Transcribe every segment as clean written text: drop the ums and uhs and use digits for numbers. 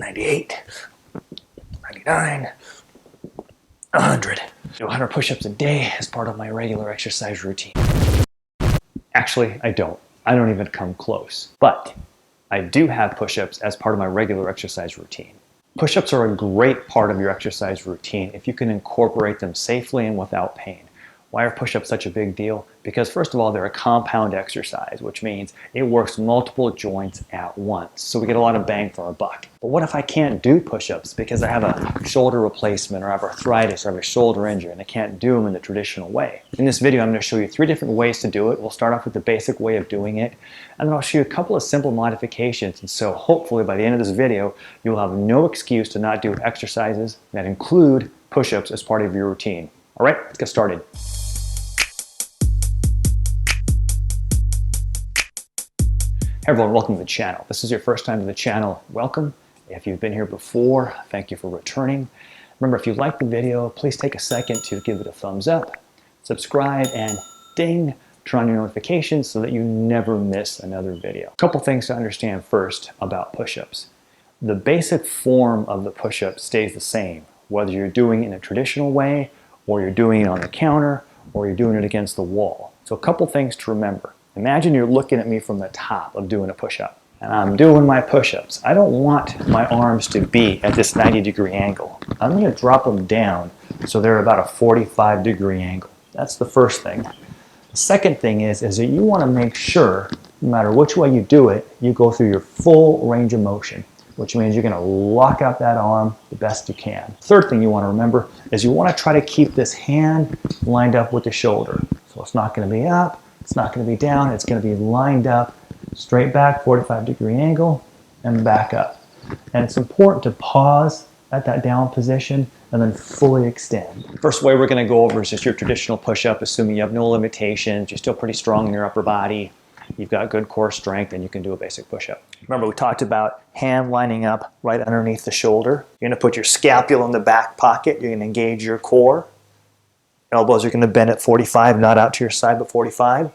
98, 99, 100. Do 100 push-ups a day as part of my regular exercise routine. Actually, I don't. I don't even come close. But I do have push-ups as part of my regular exercise routine. Push-ups are a great part of your exercise routine if you can incorporate them safely and without pain. Why are push-ups such a big deal? Because first of all, they're a compound exercise, which means it works multiple joints at once. So we get a lot of bang for our buck. But what if I can't do push-ups because I have a shoulder replacement or I have arthritis or I have a shoulder injury and I can't do them in the traditional way? In this video, I'm going to show you 3 different ways to do it. We'll start off with the basic way of doing it, and then I'll show you a couple of simple modifications. And so hopefully by the end of this video, you'll have no excuse to not do exercises that include push-ups as part of your routine. All right, let's get started. Hey everyone, welcome to the channel. If this is your first time to the channel, welcome. If you've been here before, thank you for returning. Remember, if you liked the video, please take a second to give it a thumbs up, subscribe, and ding, turn on your notifications so that you never miss another video. A couple things to understand first about push-ups. The basic form of the push-up stays the same, whether you're doing it in a traditional way, or you're doing it on the counter, or you're doing it against the wall. So a couple things to remember. Imagine you're looking at me from the top of doing a push-up, and I'm doing my push-ups. I don't want my arms to be at this 90-degree angle. I'm going to drop them down so they're about a 45-degree angle. That's the first thing. The second thing is that you want to make sure, no matter which way you do it, you go through your full range of motion, which means you're going to lock out that arm the best you can. Third thing you want to remember is you want to try to keep this hand lined up with the shoulder. So it's not going to be up. It's not going to be down, it's going to be lined up, straight back, 45-degree angle, and back up. And it's important to pause at that down position and then fully extend. First way we're going to go over is just your traditional push-up, assuming you have no limitations, you're still pretty strong in your upper body, you've got good core strength, and you can do a basic push-up. Remember, we talked about hand lining up right underneath the shoulder. You're going to put your scapula in the back pocket, you're going to engage your core. Elbows are going to bend at 45, not out to your side, but 45.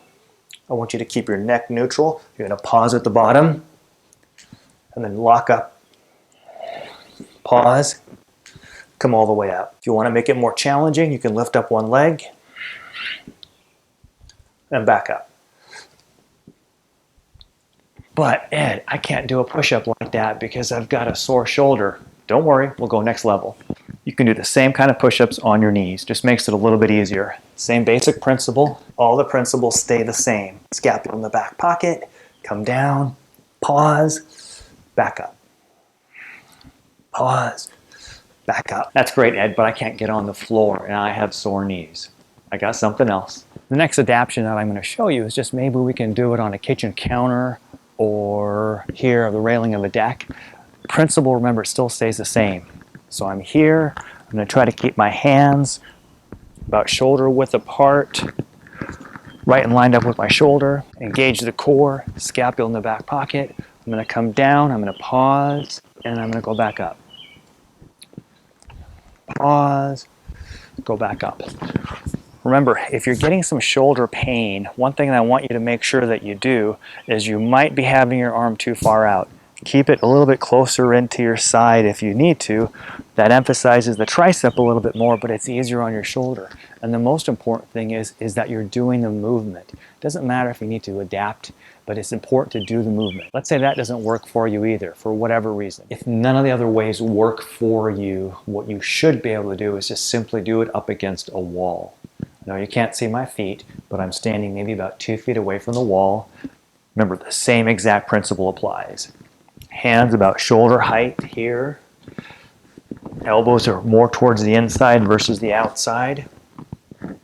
I want you to keep your neck neutral. You're going to pause at the bottom, and then lock up, pause, come all the way up. If you want to make it more challenging, you can lift up one leg, and back up. But Ed, I can't do a push-up like that because I've got a sore shoulder. Don't worry, we'll go next level. You can do the same kind of push-ups on your knees, just makes it a little bit easier. Same basic principle, all the principles stay the same. Scapula in the back pocket, come down, pause, back up. Pause, back up. That's great, Ed, but I can't get on the floor and I have sore knees. I got something else. The next adaptation that I'm going to show you is just maybe we can do it on a kitchen counter or here, the railing of a deck. Principle, remember, it still stays the same. So I'm here, I'm going to try to keep my hands about shoulder width apart, right and lined up with my shoulder, engage the core, scapula in the back pocket. I'm going to come down, I'm going to pause, and I'm going to go back up. Pause, go back up. Remember, if you're getting some shoulder pain, one thing I want you to make sure that you do is you might be having your arm too far out. Keep it a little bit closer into your side if you need to. That emphasizes the tricep a little bit more, but it's easier on your shoulder. And the most important thing is that you're doing the movement. It doesn't matter if you need to adapt, but it's important to do the movement. Let's say that doesn't work for you either, for whatever reason. If none of the other ways work for you, what you should be able to do is just simply do it up against a wall. Now you can't see my feet, but I'm standing maybe about 2 feet away from the wall. Remember, the same exact principle applies. Hands about shoulder height here. Elbows are more towards the inside versus the outside. I'm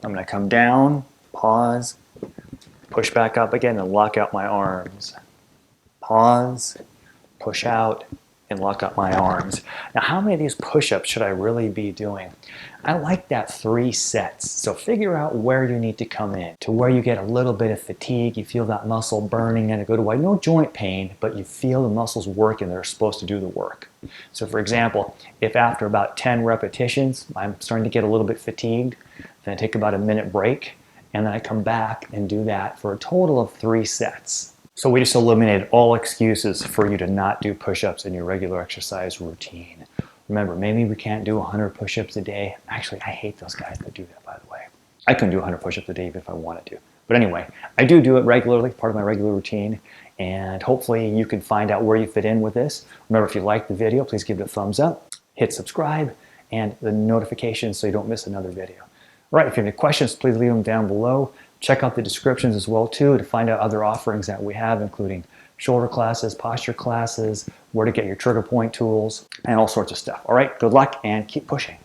going to come down, pause, push back up again and lock out my arms. Pause, push out, and lock up my arms. Now, how many of these push-ups should I really be doing? I like that 3 sets. So figure out where you need to come in, to where you get a little bit of fatigue, you feel that muscle burning and a good way. No joint pain, but you feel the muscles working, they're supposed to do the work. So for example, if after about 10 repetitions, I'm starting to get a little bit fatigued, then I take about a minute break, and then I come back and do that for a total of 3 sets. So we just eliminated all excuses for you to not do push-ups in your regular exercise routine. Remember, maybe we can't do 100 push-ups a day. Actually, I hate those guys that do that, by the way. I couldn't do 100 push-ups a day even if I wanted to. But anyway, I do it regularly, part of my regular routine, and hopefully you can find out where you fit in with this. Remember, if you like the video, please give it a thumbs up, hit subscribe, and the notifications so you don't miss another video. All right, if you have any questions, please leave them down below. Check out the descriptions as well too to find out other offerings that we have, including shoulder classes, posture classes, where to get your trigger point tools, and all sorts of stuff. All right, good luck and keep pushing.